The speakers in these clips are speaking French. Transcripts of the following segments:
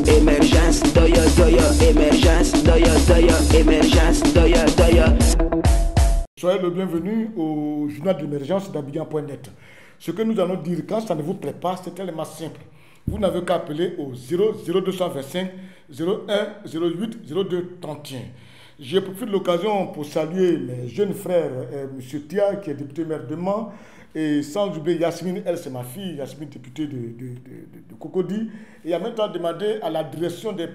Émergence, émergence, Soyez le bienvenu au journal d'émergence d'Abidjan.net. Ce que nous allons dire, quand ça ne vous plaît pas, c'est tellement simple. Vous n'avez qu'à appeler au 0225 01 08 02 31. J'ai profité de l'occasion pour saluer mes jeunes frères, M. Tia, qui est député maire de Mans, et sans oublier Yasmine, elle c'est ma fille, Yasmine députée de Cocody. Et en même temps demandé à la direction des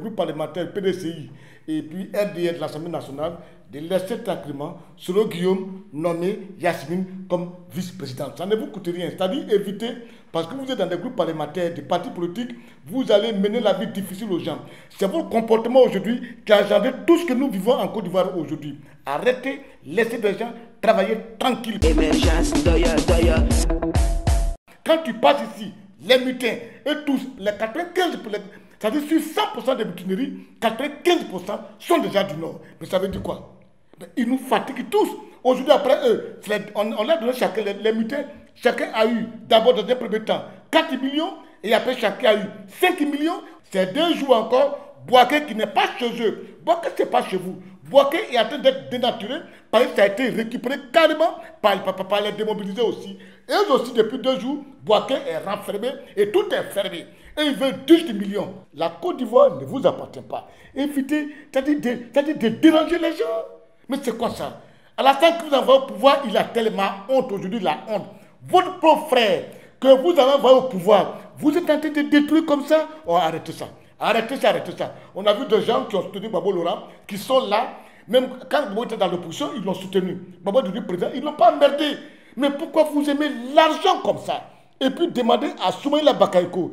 groupes parlementaires PDCI et puis RDR de l'Assemblée nationale de laisser tranquillement Solo Guillaume nommer Yasmine comme vice-présidente. Ça ne vous coûte rien, c'est-à-dire éviter, parce que vous êtes dans des groupes parlementaires, des partis politiques, vous allez mener la vie difficile aux gens. C'est votre comportement aujourd'hui qui a engendré tout ce que nous vivons en Côte d'Ivoire aujourd'hui. Arrêtez, laissez des gens travailler tranquille. émergence, Quand tu passes ici, les mutins et tous, les 95%, c'est-à-dire sur 100% des mutineries, 95% sont déjà du Nord. Mais ça veut dire quoi? Ils nous fatiguent tous. Aujourd'hui, après eux, on a donné chacun, les mutins, chacun a eu d'abord dans un premier temps 4 millions et après chacun a eu 5 millions. C'est 2 jours encore. Boaké qui n'est pas chez eux. Boaké, ce n'est pas chez vous. Boaké est en train d'être dénaturé parce que ça a été récupéré carrément par les démobilisés aussi. Et eux aussi, depuis 2 jours, Boaké est renfermé et tout est fermé. Et ils veulent 10 millions. La Côte d'Ivoire ne vous appartient pas. Évitez, c'est-à-dire de déranger les gens. Mais c'est quoi ça? À la fin que vous envoyez au pouvoir, il a tellement honte aujourd'hui, la honte. Votre propre frère que vous avez envoyé au pouvoir, vous êtes en train de détruire comme ça. Oh, arrêtez ça. Arrêtez ça, arrêtez ça. On a vu des gens qui ont soutenu Babo Laurent, qui sont là. Même quand Babo était dans l'opposition, ils l'ont soutenu. Babo est devenu président, ils ne l'ont pas emmerdé. Mais pourquoi vous aimez l'argent comme ça? Et puis demandez à Soumaïla Bakayoko,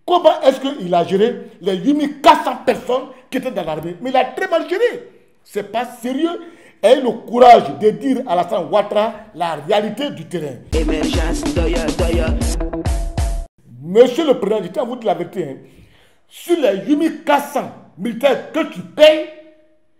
comment est-ce qu'il a géré les 8400 personnes qui étaient dans l'armée? Mais il a très mal géré. Ce n'est pas sérieux. Ayez le courage de dire à Alassane Ouattara la réalité du terrain. émergence, Monsieur le Président, je tiens à vous dire la vérité. Hein. Sur les 8400 militaires que tu payes,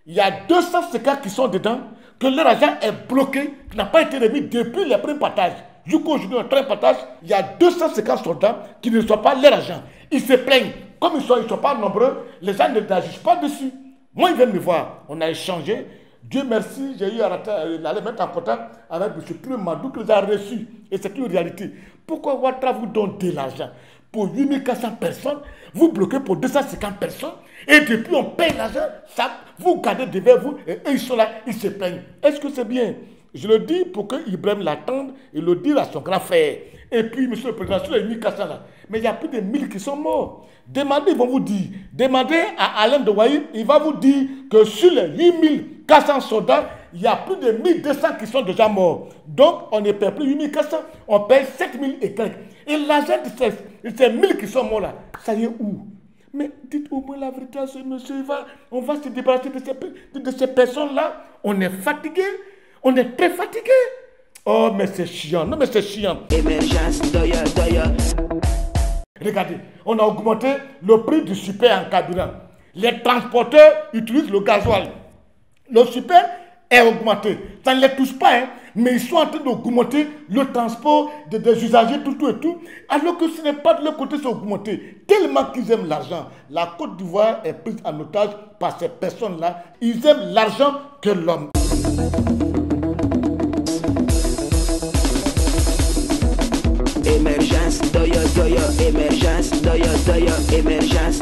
il y a 250 qui sont dedans, que leur argent est bloqué, qui n'a pas été remis depuis les premiers partages. Jusqu'aujourd'hui, le premier partage, il y a 250 soldats qui ne reçoivent pas leur argent. Ils se plaignent. Comme ils ne sont pas nombreux, les gens n'agissent pas dessus. Moi, ils viennent me voir. On a échangé. Dieu merci, j'ai eu à aller mettre en contact avec M. Plum Madou qui les a reçus. Et c'est une réalité. Pourquoi Ouattara vous donne de l'argent pour 8400 personnes, vous bloquez pour 250 personnes, et depuis on paye l'argent, ça, vous gardez devant vous, et eux ils sont là, ils se plaignent. Est-ce que c'est bien? Je le dis pour que Ibrahim l'attende et le dise à son grand frère. Et puis, monsieur le président, sur les 1400 là, mais il y a plus de 1000 qui sont morts. Demandez, ils vont vous dire. Demandez à Alain de Waïd, il va vous dire que sur les 8400 soldats, il y a plus de 1200 qui sont déjà morts. Donc, on ne paie plus 8400, on paye 7000 et quelques. Et l'argent de ces 1000 qui sont morts là, ça y est où? Mais dites au moins la vérité à ce monsieur, on va se débarrasser de ces personnes-là. On est fatigué. On est très fatigué. Oh, mais c'est chiant. Non, mais c'est chiant. émergence, Regardez, on a augmenté le prix du super en carburant. Les transporteurs utilisent le gasoil. Le super est augmenté. Ça ne les touche pas, hein, mais ils sont en train d'augmenter le transport des usagers, tout et tout. Alors que ce n'est pas de leur côté, c'est augmenté. Tellement qu'ils aiment l'argent. La Côte d'Ivoire est prise en otage par ces personnes-là. Ils aiment l'argent que l'homme. émergence, émergence,